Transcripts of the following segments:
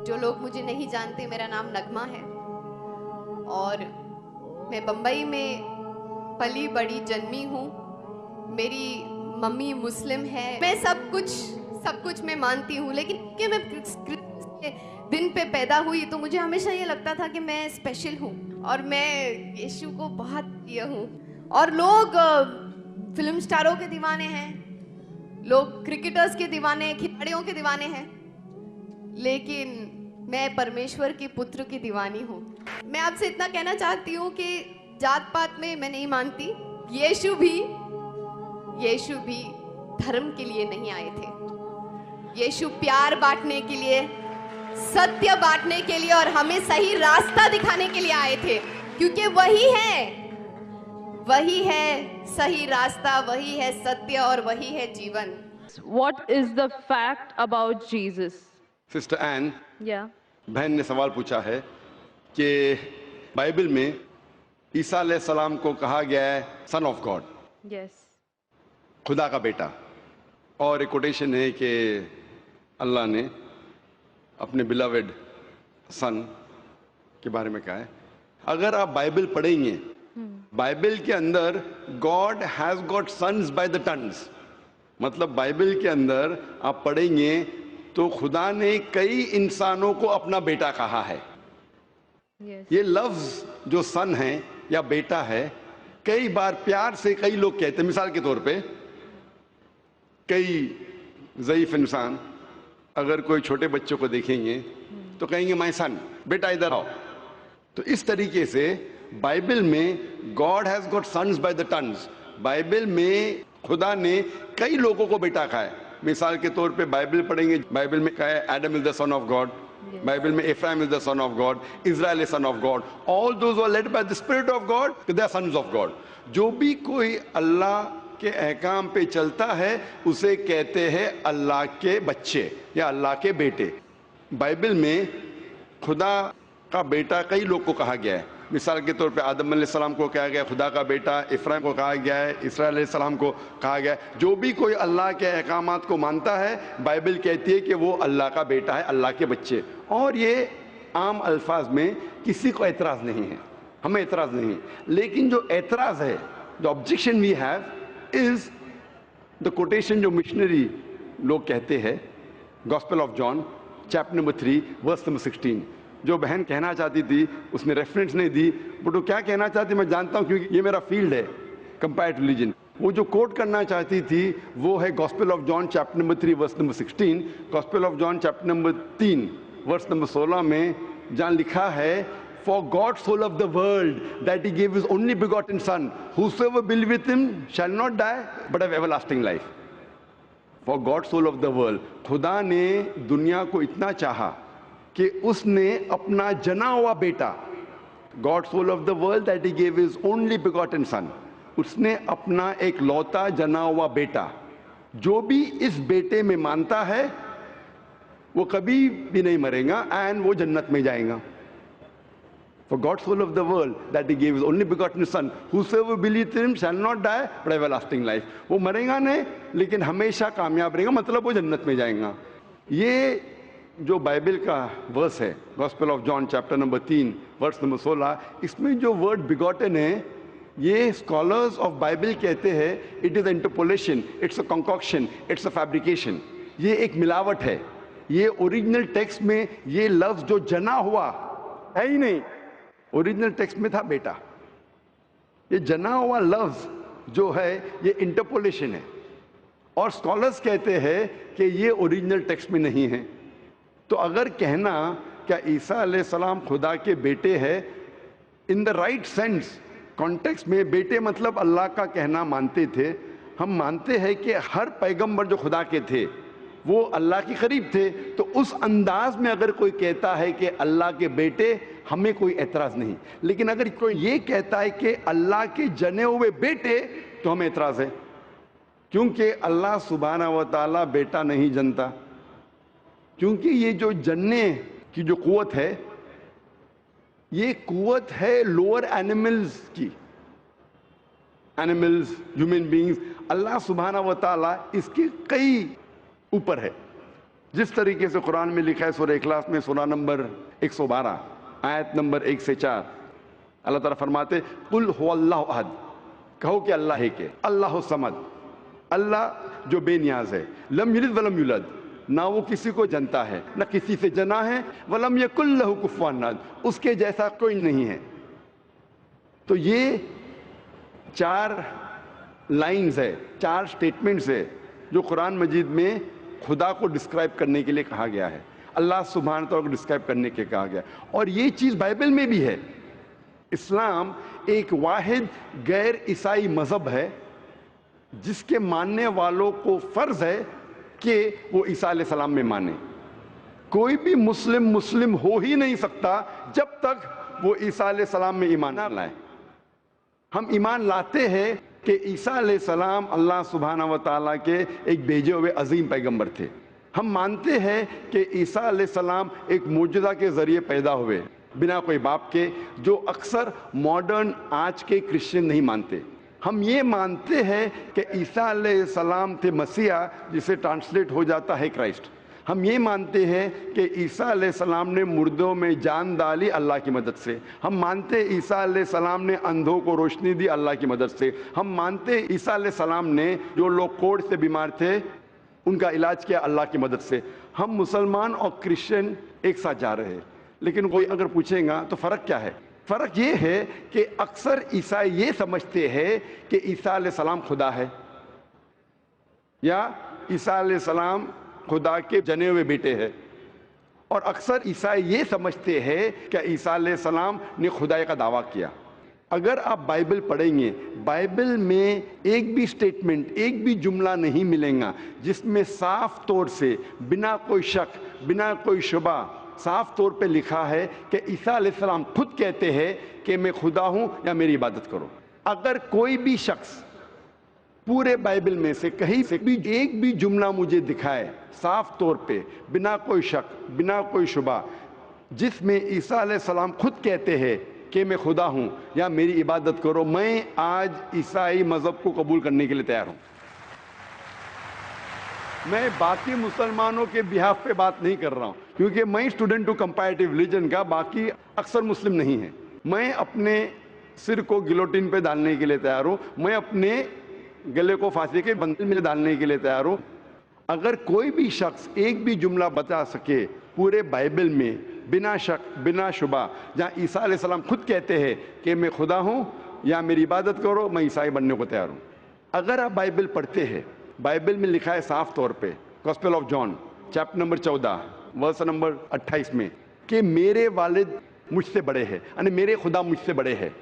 جو لوگ مجھے نہیں جانتے، میرا نام نغمہ ہے اور میں بمبئی میں پلی بڑی جنمی ہوں. میری ممی مسلم ہے. میں سب کچھ میں مانتی ہوں، لیکن کہ میں کرسمس کے دن پہ پیدا ہوئی تو مجھے ہمیشہ یہ لگتا تھا کہ میں اسپیشل ہوں اور میں یشو کو بہت پریہ ہوں. اور لوگ فلم سٹاروں کے دیوانے ہیں، لوگ کرکٹرز کے دیوانے ہیں، کھلاڑیوں کے دیوانے ہیں، لیکن میں پرمیشور کی پتر کی دیوانی ہوں. میں آپ سے اتنا کہنا چاہتی ہوں کہ جات پات میں نہیں مانتی. یشو بھی دھرم کے لیے نہیں آئے تھے. یشو پیار بانٹنے کے لیے، ستیہ بانٹنے کے لیے اور ہمیں صحیح راستہ دکھانے کے لیے آئے تھے، کیونکہ وہی ہے صحیح راستہ، وہی ہے ستیہ اور وہی ہے جیون. What is the fact about Jesus? Sister این Yeah. بہن نے سوال پوچھا ہے کہ بائبل میں عیسیٰ علیہ السلام کو کہا گیا ہے سن آف گاڈ، Yes. خدا کا بیٹا. اور ایک کوٹیشن ہے کہ اللہ نے اپنے بلاوڈ سن کے بارے میں کہا ہے. اگر آپ بائبل پڑھیں گے، بائبل کے اندر God has got sons by the tons. مطلب بائبل کے اندر آپ پڑھیں گے تو خدا نے کئی انسانوں کو اپنا بیٹا کہا ہے. Yes. یہ لفظ جو سن ہے یا بیٹا ہے، کئی بار پیار سے کئی لوگ کہتے ہیں. مثال کے طور پہ کئی ضعیف انسان اگر کوئی چھوٹے بچوں کو دیکھیں گے تو کہیں گے مائی سن، بیٹا ادھر آؤ. تو اس طریقے سے بائبل میں God has got sons by the tons. Bible میں خدا نے کئی لوگوں کو بیٹا کہا ہے. مثال کے طور پہ بائبل پڑھیں گے، بائبل میں کہا ہے Adam is the son of God. Bible میں Ephraim is the son of God, Israel is son of God. All those who are led by the spirit of God, they are sons of God. جو بھی کوئی اللہ کے احکام پہ چلتا ہے اسے کہتے ہیں اللہ کے بچے یا اللہ کے بیٹے. بائبل میں خدا کا بیٹا کئی لوگ کو کہا گیا ہے. مثال کے طور پہ آدم علیہ السلام کو کہا گیا خدا کا بیٹا، افرایم کو کہا گیا ہے، اسرائیل علیہ السلام کو کہا گیا ہے. جو بھی کوئی اللہ کے احکامات کو مانتا ہے بائبل کہتی ہے کہ وہ اللہ کا بیٹا ہے، اللہ کے بچے. اور یہ عام الفاظ میں کسی کو اعتراض نہیں ہے، ہمیں اعتراض نہیں ہے. لیکن جو اعتراض ہے، جو objection we have is the quotation جو مشنری لوگ کہتے ہیں، Gospel of John chapter number 3 verse number 16. جو بہن کہنا چاہتی تھی اس نے ریفرنس نہیں دی، بٹ وہ کیا کہنا چاہتی میں جانتا ہوں کیونکہ یہ میرا فیلڈ ہے، کمپیئرڈ ریلیجن. وہ جو کوٹ کرنا چاہتی تھی وہ ہے Gospel of John chapter number 3 verse number 16. Gospel of John chapter number 3 verse number 16 میں جہاں لکھا ہے For God so loved the world that he gave his only begotten son, whosoever believeth him shall not die but have everlasting life. For God so loved the world. خدا نے دنیا کو اتنا چاہا کہ اس نے اپنا جنا ہوا بیٹا، God so loved the world that he gave his only begotten son. اس نے اپنا ایک لوتا جنا ہوا بیٹا، جو بھی اس بیٹے میں مانتا ہے وہ کبھی بھی نہیں مرے گا اینڈ وہ جنت میں جائے گا. For God so loved the world that he gave his only begotten son, whosoever believeth in him shall not die but have everlasting life. وہ مرے گا نہیں لیکن ہمیشہ کامیاب رہے گا، مطلب وہ جنت میں جائیں گا. یہ جو بائبل کا ورس ہے Gospel of John chapter number 3 verse number 16، اس میں جو ورڈ بیگوٹن ہے یہ اسکالرز آف بائبل کہتے ہیں it is interpolation, it's a concoction, it's a fabrication. یہ ایک ملاوٹ ہے. یہ اوریجنل ٹیکسٹ میں یہ لفظ جو جنا ہوا ہے ہی نہیں، اوریجنل ٹیکسٹ میں تھا بیٹا. یہ جنا ہوا لفظ جو ہے یہ انٹرپولیشن ہے، اور اسکالرز کہتے ہیں کہ یہ اوریجنل ٹیکسٹ میں نہیں ہے. تو اگر کہنا کیا عیسیٰ علیہ السلام خدا کے بیٹے ہیں ان دا رائٹ سینس کانٹیکسٹ میں، بیٹے مطلب اللہ کا کہنا مانتے تھے. ہم مانتے ہیں کہ ہر پیغمبر جو خدا کے تھے وہ اللہ کے قریب تھے. تو اس انداز میں اگر کوئی کہتا ہے کہ اللہ کے بیٹے، ہمیں کوئی اعتراض نہیں. لیکن اگر کوئی یہ کہتا ہے کہ اللہ کے جنے ہوئے بیٹے تو ہمیں اعتراض ہے، کیونکہ اللہ سبحانہ و تعالیٰ بیٹا نہیں جنتا. کیونکہ یہ جو جننے کی جو قوت ہے یہ قوت ہے لوور اینیملز کی. اینیملز، ہیومن بینگز، اللہ سبحانہ و تعالیٰ اس کے کئی اوپر ہے. जिस तरीके से कुरान में लिखा है सूरह इखलास में सूरह नंबर 112 आयत नंबर 1 से 4, अल्लाह ताला फरमाते कुल हुवल्लाहु अहद, कहो कि अल्लाह है के, अल्लाह समद, अल्लाह जो बेनियाज है, लम यलिद वलम यूलद, ना वो किसी को जनता है ना किसी से जना है, वलम यकुल लहू कुफुवन अहद, उसके जैसा कोई नहीं है। तो ये 4 लाइन्स है, 4 स्टेटमेंट्स है जो कुरान मजीद में खुदा को डिस्क्राइब करने के लिए कहा गया है, अल्लाह सुब्हान तआला को डिस्क्राइब करने के कहा गया। और ये चीज़ बाइबल में भी है। इस्लाम एक वाहिद गैर ईसाई मज़हब है जिसके मानने वालों को फ़र्ज़ है कि वो ईसा अलैहिस्सलाम में माने। कोई भी मुस्लिम हो ही नहीं सकता जब तक वो ईसा अलैहिस्सलाम में ईमान ना लाए। हम ईमान लाते हैं कि ईसा अलैहिस्सलाम अल्लाह सुब्हाना व तआला के एक भेजे हुए अजीम पैगंबर थे। हम मानते हैं कि ईसा अलैहिस्सलाम एक मौजूदा के ज़रिए पैदा हुए बिना कोई बाप के, जो अक्सर मॉडर्न आज के क्रिश्चियन नहीं मानते। हम ये मानते हैं कि ईसा अलैहिस्सलाम थे मसीहा, जिसे ट्रांसलेट हो जाता है क्राइस्ट। हम ये मानते हैं कि ईसा अलैहिस्सलाम ने मुर्दों में जान डाली अल्लाह की मदद से। हम मानते हैं ईसा अलैहिस्सलाम ने अंधों को रोशनी दी अल्लाह की मदद से। हम मानते हैं ईसा अलैहिस्सलाम ने जो लोग कोढ़ से बीमार थे उनका इलाज किया अल्लाह की मदद से। हम मुसलमान और क्रिश्चियन एक साथ जा रहे हैं। लेकिन कोई अगर पूछेगा तो फ़र्क क्या है? फ़र्क ये है कि अक्सर ईसाई ये समझते हैं कि ईसा अलैहिस्सलाम खुदा है या ईसा अलैहिस्सलाम खुदा के जने हुए बेटे हैं, और अक्सर ईसाई ये समझते हैं कि ईसा अलैहिस्सलाम ने खुदाई का दावा किया। अगर आप बाइबल पढ़ेंगे, बाइबल में एक भी स्टेटमेंट, एक भी जुमला नहीं मिलेगा जिसमें साफ तौर से बिना कोई शक, बिना कोई शुबा साफ तौर पे लिखा है कि ईसा अलैहिस्सलाम खुद कहते हैं कि मैं खुदा हूं या मेरी इबादत करो। अगर कोई भी शख्स पूरे बाइबल में से कहीं से भी एक भी जुमला मुझे दिखाए साफ तौर पे, बिना कोई शक, बिना कोई शुबा, जिसमें ईसा अलैहिस्सलाम खुद कहते हैं कि मैं खुदा हूं या मेरी इबादत करो, मैं आज ईसाई मज़हब को कबूल करने के लिए तैयार हूं। मैं बाकी मुसलमानों के बिहाफ पे बात नहीं कर रहा हूं, क्योंकि मैं स्टूडेंट हूं कंपैरेटिव रिलीजन का, बाकी अक्सर मुस्लिम नहीं है। मैं अपने सिर को गिलोटिन पे डालने के लिए तैयार हूं, मैं अपने गले को फांसी के बंधन में डालने के लिए तैयार हूं। अगर कोई भी शख्स एक भी जुमला बता सके पूरे बाइबल में बिना शक, बिना शुबा, जहाँ ईसा अलैहिस्सलाम खुद कहते हैं कि मैं खुदा हूँ या मेरी इबादत करो, मैं ईसाई बनने को तैयार हूँ। अगर आप बाइबल पढ़ते हैं, बाइबल में लिखा है साफ तौर पे, Gospel of John chapter number 14 verse number 28 में कि मेरे वालिद मुझसे बड़े हैं, यानी मेरे खुदा मुझसे बड़े हैं।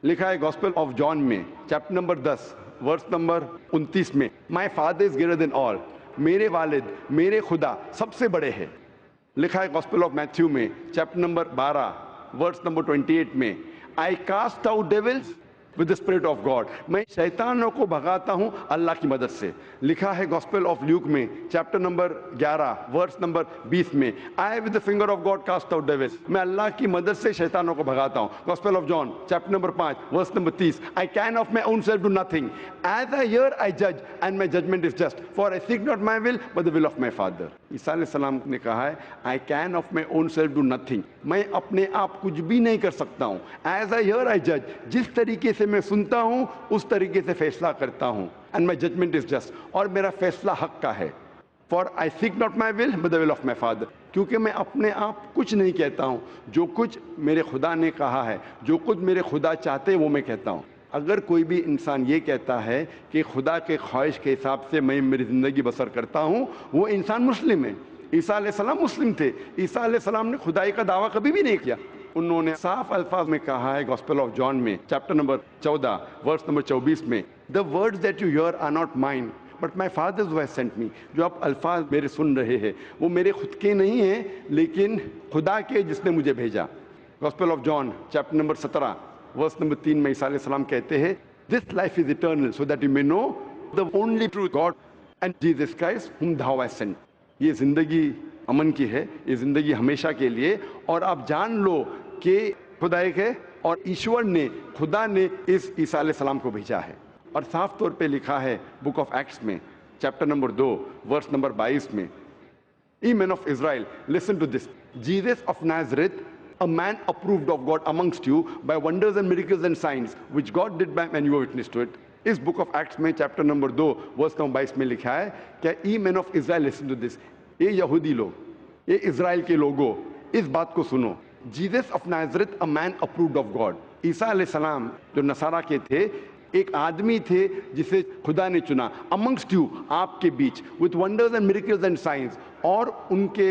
लिखा है गॉस्पेल ऑफ जॉन में चैप्टर नंबर 10 वर्स नंबर 29 में, my father is greater than all, मेरे वालिद, मेरे खुदा सबसे बड़े हैं। लिखा है गॉस्पेल ऑफ मैथ्यू में चैप्टर नंबर 12 वर्स नंबर 28 में, I cast out devils with the spirit of God, मैं शैतानों को भगाता हूं अल्लाह की मदद से। लिखा है गॉस्पेल ऑफ ल्यूक में चैप्टर नंबर 11 वर्स नंबर 20 में, I with the finger of God cast out devils, मैं अल्लाह की मदद से शैतानों को भगाता हूं। Gospel of John chapter number 5 verse number 30, I can of my own self do nothing, as I hear I जज and my judgement is just, for I seek not my will but the will of my father. ईसा अलैहिस्सलाम ने कहा है I can of my own self do nothing, मैं अपने आप कुछ भी नहीं कर सकता हूं। एज आई हियर आई जज, जिस तरीके से मैं सुनता हूं उस तरीके से फैसला करता हूं, and my judgement is just, और मेरा फैसला हक का है। For I seek not my will but the will of my father, क्योंकि मैं अपने आप कुछ नहीं कहता हूं, जो कुछ मेरे खुदा ने कहा है, जो कुछ मेरे खुदा चाहते हैं वो मैं कहता हूं। अगर कोई भी इंसान ये कहता है कि खुदा के ख्वाहिश के हिसाब से मैं मेरी ज़िंदगी बसर करता हूं, वो इंसान मुस्लिम है। ईसा अलैहिस्सलाम मुस्लिम थे। ईसा अलैहिस्सलाम ने खुदाई का दावा कभी भी नहीं किया। उन्होंने साफ अल्फाज में कहा है गॉस्पेल ऑफ जॉन में चैप्टर नंबर 14 वर्स नंबर 24 में, the words that you hear are not mine but my father's who has sent me, जो आप अल्फाज मेरे सुन रहे हैं वो मेरे खुद के नहीं हैं, लेकिन खुदा के जिसने मुझे भेजा। Gospel of John chapter number 17 verse number 3 में ईसा अलैहिस्सलाम कहते हैं, this life is eternal so that you may know the only true God and Jesus Christ whom thou hast sent। ये ज़िंदगी अमन की है, ये ज़िंदगी हमेशा के लिए, और आप जान लो कि खुदा एक है और ईश्वर ने, खुदा ने इस ईसा अलैहिस्सलाम को भेजा है। और साफ तौर पे लिखा है बुक ऑफ एक्ट्स में चैप्टर नंबर 2 वर्स नंबर 22 में, Ye men of Israel, listen to this. Jesus of Nazareth, a man approved of God amongst you by wonders and miracles and signs, which God did by, and you are witness to it. इस book of Acts में chapter number 2 verse number 22 में लिखा है कि ye man of Israel listen to this, ये यहूदी लोग, ये इजराइल के लोगों, इस बात को सुनो. Jesus of Nazareth, a man approved of God. ईसा अलैहिस्सलाम जो नसारा के थे, एक आदमी थे जिसे खुदा ने चुना, अमंगस्ट यू, आपके बीच, with wonders and miracles and signs, और उनके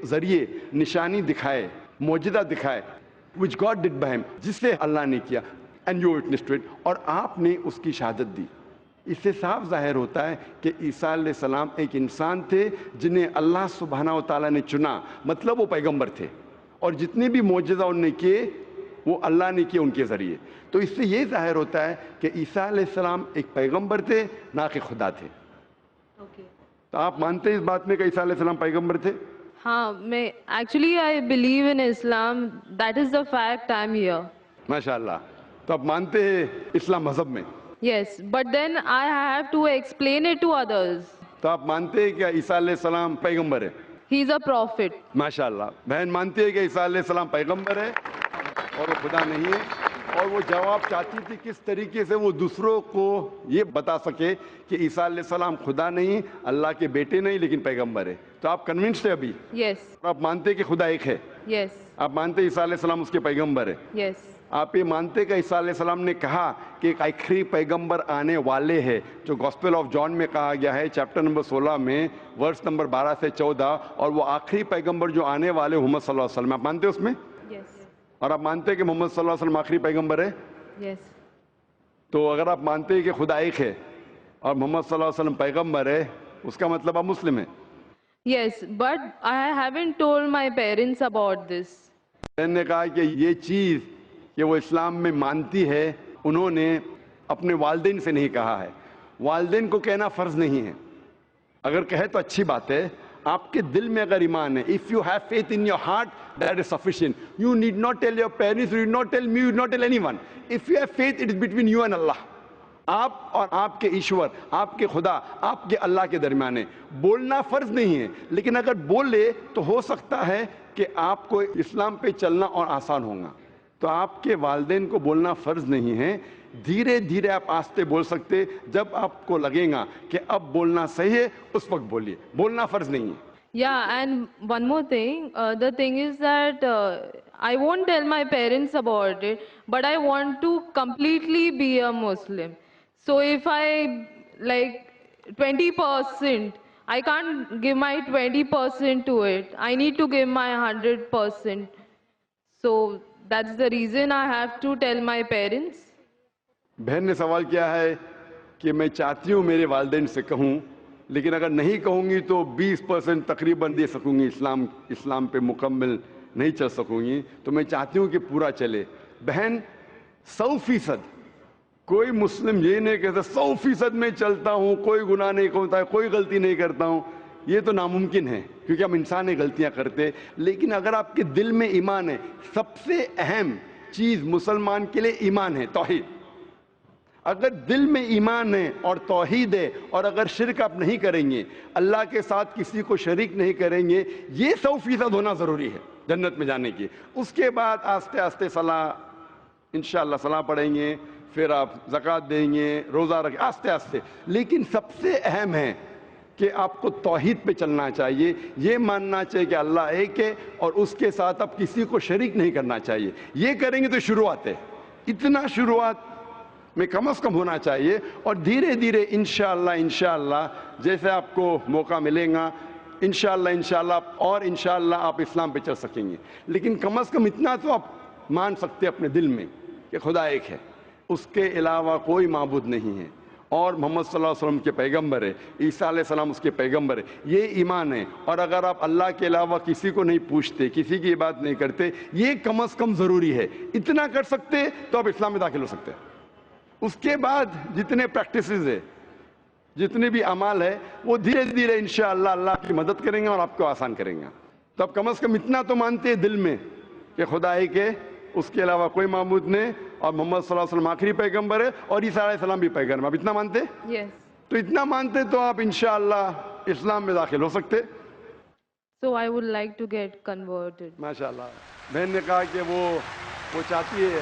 जरिए निशानी दिखाए, मौजूदा दिखाए, which God did by him, जिससे अल्लाह ने किया, and you witness to it, और आपने उसकी शहादत दी. इससे साफ जाहिर होता है कि ईसा अलैहिस्सलाम एक इंसान थे जिन्हें अल्लाह सुब्हानहू व तआला ने चुना, मतलब वो पैगंबर थे, और जितने भी मौजूदा उन्होंने किए वो अल्लाह ने किए उनके ज़रिए. तो इससे ये जाहिर होता है कि ईसा अलैहिस्सलाम एक पैगंबर थे, ना कि खुदा थे. तो आप मानते हैं इस बात में कि ईसा अलैहिस्सलाम पैगंबर थे? हाँ, मैं actually I believe in Islam, that is the fact I am here. माशाअल्लाह. तो आप मानते हैं इस्लाम मजहब में? Yes, but then I have to explain it to others. तो आप मानते हैं कि ईसा अलैहिस्सलाम पैगंबर है? He is a prophet. माशाअल्लाह. बहन मानती है कि ईसा अलैहिस्सलाम पैगंबर है और वो खुदा नहीं है, और वो जवाब चाहती थी किस तरीके से वो दूसरों को ये बता सके कि ईसा अलैहिस्सलाम खुदा नहीं, अल्लाह के बेटे नहीं, लेकिन पैगंबर है. तो आप कन्विंस्ड है अभी? Yes. आप मानते हैं कि खुदा एक है? Yes. आप मानते हैं ईसा अलैहिस्सलाम उसके पैगंबर है? Yes. आप ये मानते हैं कि ईसा अलैहिस्सलाम ने कहा कि एक आखिरी पैगंबर आने वाले हैं, जो गॉस्पेल ऑफ जॉन में कहा गया है चैप्टर नंबर 16 में वर्स नंबर 12 से 14, और वो आखिरी पैगंबर जो आने वाले मोहम्मद सल्लल्लाहु अलैहि वसल्लम, आप मानते हैं उसमें? Yes. और आप मानते हैं कि मोहम्मद सल्लल्लाहु अलैहि वसल्लम आखिरी पैगंबर है? Yes. तो अगर आप मानते हैं कि खुदा एक है और मोहम्मद सल्लल्लाहु अलैहि वसल्लम पैगंबर है, उसका मतलब आप मुस्लिम हैं? Yes, but I haven't told my parents about this. मैंने कहा कि ये चीज़ कि वो इस्लाम में मानती है, उन्होंने अपने वालिदैन से नहीं कहा है. वालिदैन को कहना फ़र्ज़ नहीं है, अगर कहे तो अच्छी बात है. आपके दिल में अगर ईमान है, if you have faith in your heart, that is sufficient. You need not tell your parents, you need not tell me, you need not tell anyone. If you have faith, it is between you and अल्लाह. आप और आपके ईश्वर, आपके खुदा, आपके अल्लाह के दरमियान है. बोलना फ़र्ज़ नहीं है, लेकिन अगर बोले तो हो सकता है कि आपको इस्लाम पे चलना और आसान होगा. तो आपके वालिदैन को बोलना फ़र्ज़ नहीं है. धीरे धीरे आप आस्ते बोल सकते, जब आपको लगेगा कि अब बोलना सही है उस वक्त बोलिए, बोलना फ़र्ज़ नहीं है. Yeah, and one more thing. The thing is that I won't tell my parents about it, but I want to completely be a Muslim. So if I like 20%, I can't give my 20% to it. I need to give my 100%. So that's the reason I have to tell my parents. बहन ने सवाल किया है कि मैं चाहती हूँ मेरे वालिदैन से कहूँ, लेकिन अगर नहीं कहूँगी तो 20% तकरीबन दे सकूँगी, इस्लाम पे मुकम्मल नहीं चल सकूँगी. तो मैं चाहती हूँ कि पूरा चले. बहन 100%, कोई मुस्लिम ये नहीं कहता 100% में चलता हूँ, कोई गुनाह नहीं करता है, कोई गलती नहीं करता हूँ. ये तो नामुमकिन है, क्योंकि हम इंसान है, गलतियाँ करते. लेकिन अगर आपके दिल में ईमान है, सबसे अहम चीज़ मुसलमान के लिए ईमान है, तौहीद. अगर दिल में ईमान है और तौहीद है, और अगर शिरक आप नहीं करेंगे, अल्लाह के साथ किसी को शरीक नहीं करेंगे, ये 100% होना ज़रूरी है जन्नत में जाने की. उसके बाद आस्ते आस्ते सलाह, इंशाअल्लाह सलाह पढ़ेंगे, फिर आप ज़कात देंगे, रोज़ा रखें, आस्ते आस्ते. लेकिन सबसे अहम है कि आपको तौहीद पे चलना चाहिए. ये मानना चाहिए कि अल्लाह एक है और उसके साथ आप किसी को शरीक नहीं करना चाहिए. ये करेंगे तो शुरुआत है, इतना शुरुआत में कम से कम होना चाहिए. और धीरे धीरे इंशाअल्लाह जैसे आपको मौका मिलेगा, इंशाअल्लाह और इंशाअल्लाह आप इस्लाम पे चल सकेंगे. लेकिन कम से कम इतना तो आप मान सकते हैं अपने दिल में कि खुदा एक है, उसके अलावा कोई माबूद नहीं है, और मोहम्मद सल्लल्लाहु अलैहि वसल्लम के पैगंबर है, ईसा अलैहिस्सलाम उसके पैगंबर है. ये ईमान है. और अगर आप अल्लाह के अलावा किसी को नहीं पूछते, किसी की इबादत नहीं करते, ये कम से कम ज़रूरी है. इतना कर सकते तो आप इस्लाम में दाखिल हो सकते हैं. उसके बाद जितने प्रैक्टिसेस है, जितने भी अमाल है, वो धीरे धीरे इंशाअल्लाह अल्लाह की मदद करेंगे और आपको आसान करेंगे. तो आप कम से कम इतना तो मानते हैं दिल में कि खुदा एक है, उसके अलावा कोई माबूद नहीं, और मोहम्मद सल्लल्लाहु अलैहि वसल्लम आखिरी पैगंबर है, और ईसा अलैहिस्सलाम भी पैगंबर. आप इतना मानते? Yes. तो इतना मानते तो आप इंशाअल्लाह इस्लाम में दाखिल हो सकते. So I would like to get converted. माशाल्लाह, बहन ने कहा कि वो चाहती है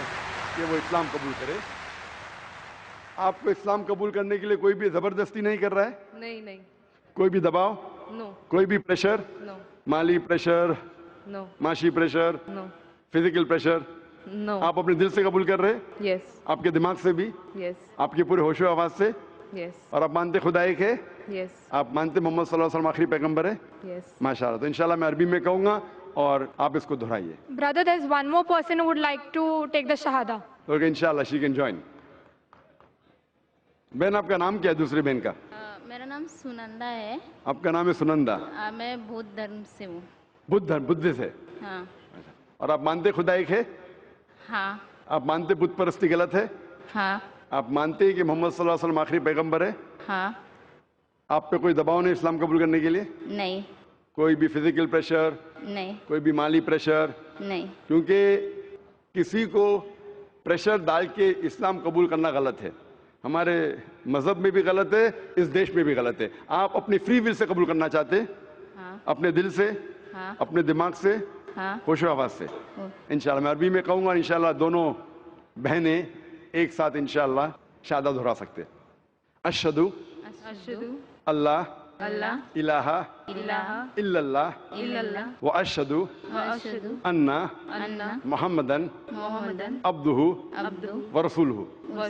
कि वो इस्लाम कबूल करे। आपको इस्लाम कबूल करने के लिए कोई भी जबरदस्ती नहीं कर रहा है? नहीं. कोई भी दबाव, No. कोई भी प्रेशर, No. माली प्रेशर, No. माशी pressure, No. Physical pressure, No. आप अपने दिल से कबूल कर रहे हैं, Yes. आपके दिमाग से भी, Yes. आपके पूरे होशो आवाज से, Yes. और आप मानते खुदा एक है, Yes. आप मानते मोहम्मद सल्लल्लाहु अलैहि वसल्लम आखिरी पैगंबर है? Yes. माशाल्लाह। तो इंशाल्लाह मैं अरबी में कहूंगा और आप इसको दोहराइए। Brother, there's one more person who would like to take the Shahada. Okay, इंशाल्लाह शी कैन जॉइन। बहन आपका नाम क्या है दूसरी बहन का? मेरा नाम सुनंदा है। आपका नाम है सुनंदा। मैं बौद्ध धर्म से हूँ। बुद्ध धर्म, बुद्ध से। हाँ। और आप मानते खुदा एक है? हाँ। आप मानते बुत परस्ती गलत है? हाँ। आप मानते हैं कि मोहम्मद सल्लल्लाहु अलैहि वसल्लम आखिरी पैगंबर है? हाँ। आप पे कोई दबाव नहीं इस्लाम कबूल करने के लिए? नहीं। कोई भी फिजिकल प्रेशर, नहीं। कोई भी माली प्रेशर? नहीं। क्योंकि किसी को प्रेशर डाल के इस्लाम कबूल करना गलत है, हमारे मजहब में भी गलत है, इस देश में भी गलत है। आप अपनी फ्री विल से कबूल करना चाहते हैं? हाँ। अपने दिल से, हाँ। अपने दिमाग से, हाँ। होशो आवाज से। इंशाल्लाह मैं अरबी में कहूंगा, इंशाल्लाह दोनों बहनें एक साथ इंशाल्लाह शादा दोहरा सकते हैं। अशहदु Ashhadu अल्लाह Allah इलाहा ilaha इल्लल्लाह illallah व अशहदु wa ashhadu अन्ना anna मुहम्मदन Muhammadan अब्दुहु abduhu व रसूलुहु। wa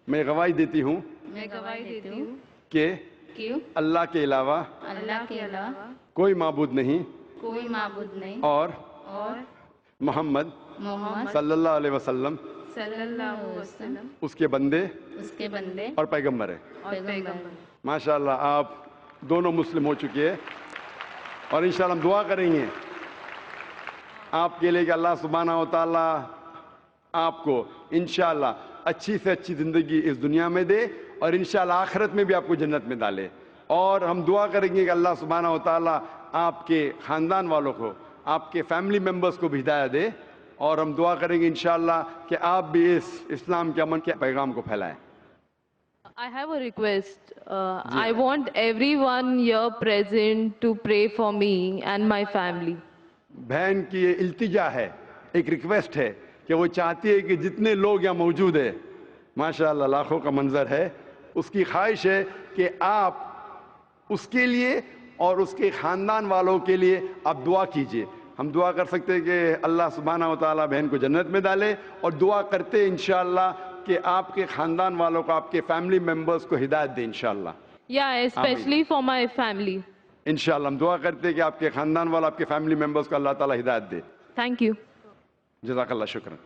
मैं गवाही देती हूँ मैं गवाही देती हूँ कि कि अल्लाह के अलावा अल्लाह के अलावा कोई माबूद नहीं कोई माबूद नहीं और और मोहम्मद मोहम्मद सल्लल्लाहु अलैहि वसल्लम सल्लल्लाहु अलैहि वसल्लम उसके बंदे उसके बंदे और पैगंबर है। और पैगंबर। माशाल्लाह आप दोनों मुस्लिम हो चुके हैं और इंशाल्लाह हम दुआ करेंगे आपके लिए कि अल्लाह सुब्हानहू व तआला आपको इंशाल्लाह अच्छी से अच्छी ज़िंदगी इस दुनिया में दे और इंशाल्लाह आखिरत में भी आपको जन्नत में डाले। और हम दुआ करेंगे कि अल्लाह सुब्हानहू व तआला आपके ख़ानदान वालों को, आपके फैमिली मेम्बर्स को भी हिदायत दे। और हम दुआ करेंगे इंशाल्लाह कि आप भी इस इस्लाम के अमन के पैगाम को फैलाएं। I have a request. I want everyone here present to pray for me and my family. बहन की ये इल्तिजा है, एक रिक्वेस्ट है कि वो चाहती है कि जितने लोग यहाँ मौजूद है, माशाअल्लाह लाखों का मंजर है, उसकी ख्वाहिश है कि आप उसके लिए और उसके ख़ानदान वालों के लिए आप दुआ कीजिए। हम दुआ कर सकते हैं कि अल्लाह सुब्हानहू व तआला बहन को जन्नत में डाले और दुआ करते इंशाअल्लाह कि आपके ख़ानदान वालों को, आपके फैमिली मेम्बर्स को हिदायत दे इंशाअल्लाह। Yeah, especially for my family. इंशाअल्लाह हम दुआ करते हैं कि आपके ख़ानदान वालों, आपके फैमिली मेम्बर्स को अल्लाह ताला हिदायत दे। Thank you. जज़ाकल्लाह, शुक्रान।